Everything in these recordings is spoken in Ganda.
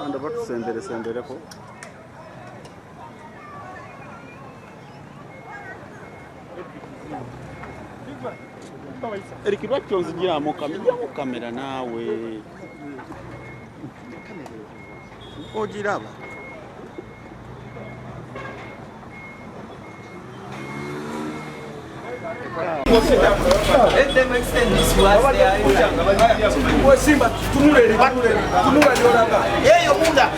And about sembere ko Eric lwaki onzigiramu kamera naawe ogiraba Let them extend this was there. Simba, tumule Hey, Okunda.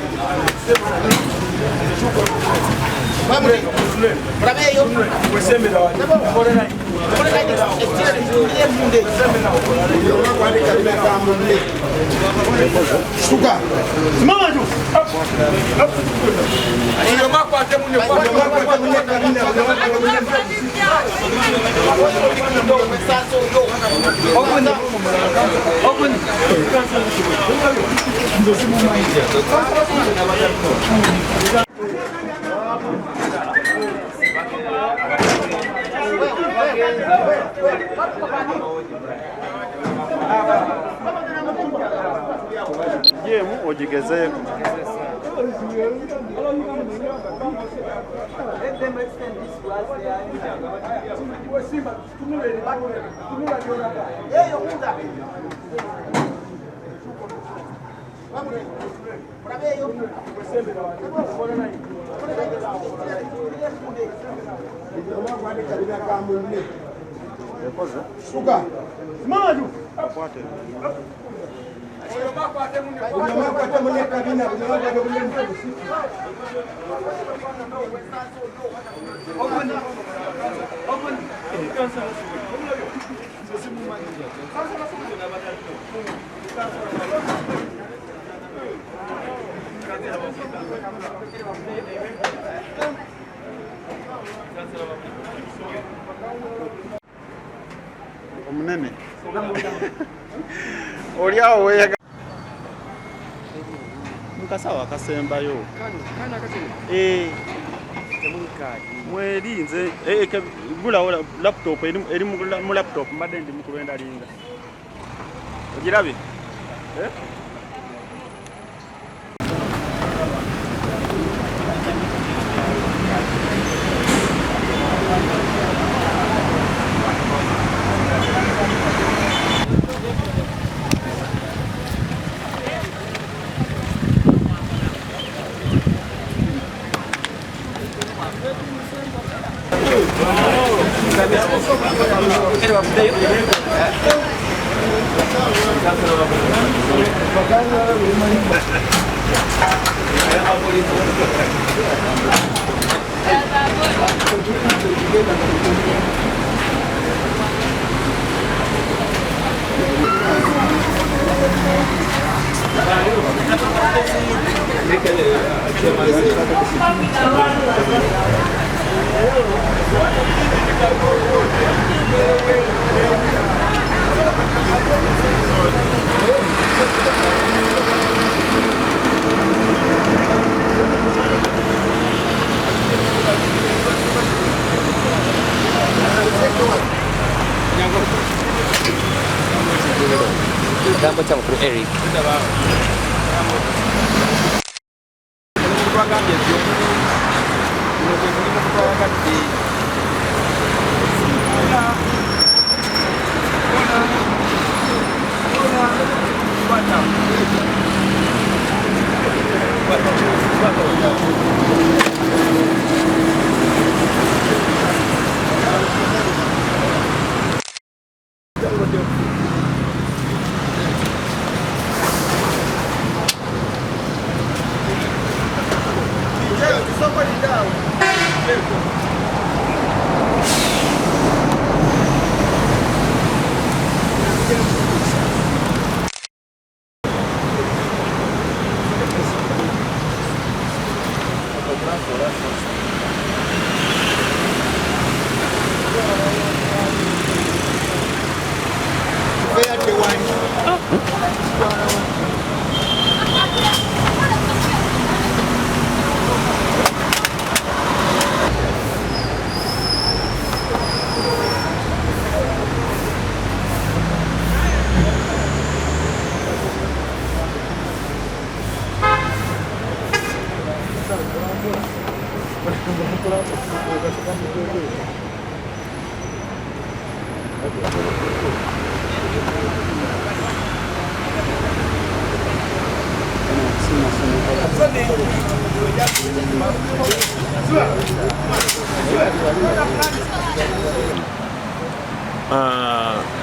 Yemu ojigezeeko Suka. Maju. Omunene oliawo weyaga mukasawo akasembayo mwerinze gulawo laptop eri mu laptop mbadde ndi mukulwenda linga ogirabye Gambo chamo pro Eric.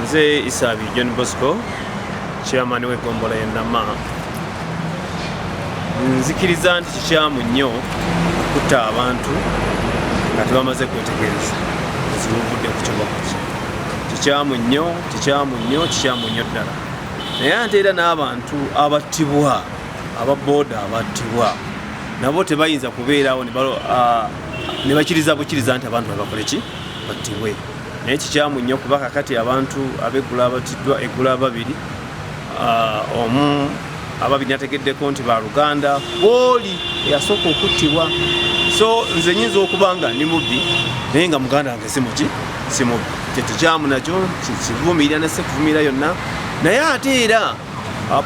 Nze Isabi John Bosco, chairman w'eggombolola y'e Nama. Nzikiriza nti kikyamu nnyo okutta abantu nga tebamaze kwetegereza ezibuvudde ku kiboko kye. Kikyamu nnyo ddala. Naye ate era n'abantu abattibwa, ababoda abattibwa, nabo tebayinza kubeerawo ne bakiriza bukkiriza nti abantu babakole ki battibwe. Naye kikyamu nnyo kuba kakati abantu abeggula abattiddwa eggula ababiri, omu ababiri nategeddeko nti baluganda booli eyasooka okuttibwa. So nze nyinza okuba nga ndi mubbi naye nga muganda wange si mubbi. Tekikyamu nakyo kivumirira ne sekuvumirira yonna. Naye ate era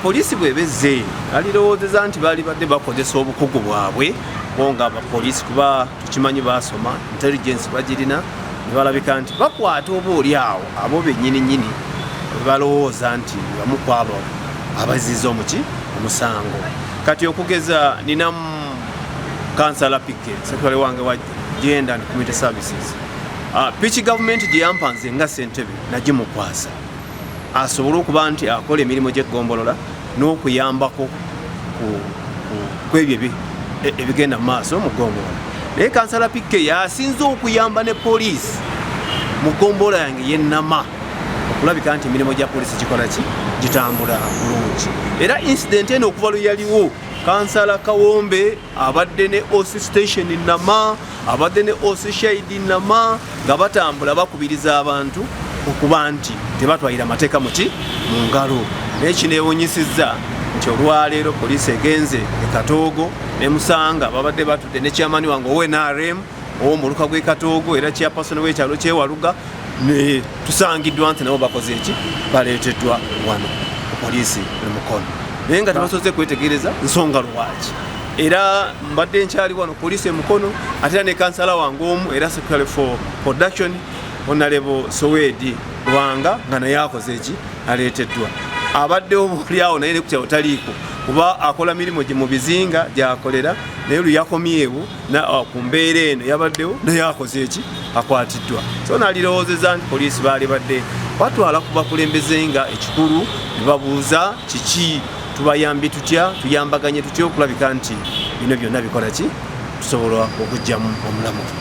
poliisi bwebezze alirowoozeza nti baali badde bakozesa obukugu bwabwe bo nga abapoliisi, kuba tukimanyi basoma intelligence bagirina, ne balabika nti bakwata oba oli awo abo bennyini balowooza nti bamu kwabo abaziza omusango. Kati okugeza ninamu kansala Pike, sekretary wange wa Gender and Community Services. Piki government gye yampanze nga ssentebe nagimukwasa asobole okuba nti akola emirimu gy'eggombolola n'okuyambako kwebyo ebigenda mu maaso mu ggombolola. Naye kansala Pike yasinze okuyamba ne poliisi mu ggombolola yange y'e Nama okulabika nti emirimu gya poliisi gikola ki gitambula bulungi. Era incident eno okuva lwe yaliwo, kansala Kawombe abadde ne OC station Nama, abadde ne OC Shade Nama nga batambula bakubiriza abantu okuba nti tebatwalira amateeka mu ngalo. Naye kineewunyisizza nti olwaleero poliisi egenze e Katoogo ne Musanga babadde batudde ne chairman wange ow'NRM ow'omuluka gw'e Katoogo era chairperson w'ekyalo ky'Ewaluga, ne tusangiddwa nti nabo bakoze eki baleeteddwa wano ku poliisi ne Mukono. Naye nga tebasoze kwetegereza nsonga lwaki. Era mbadde nkyali wano poliisi e Mukono, ate era ne kansala wange omu era secretary for production Honorable Sowedi Lwanga nga naye akoze eki aleeteddwa. Abadde obuliawo naye nekukyalo taliiko kuba akola mirimu gye mu bizinga gy'akolera, naye luyakomyewo ku mbeera eno yabaddewo naye akoze eki akwatiddwa. So nalirowoozeza nti poliisi baali badde batwala ku bakulembeze nga ekikulu ne babuuza kiki tubayambi tutya, tuyambaganye tutya okulabika nti bino byonna bikola ki tusobola okuggyamu omulamu.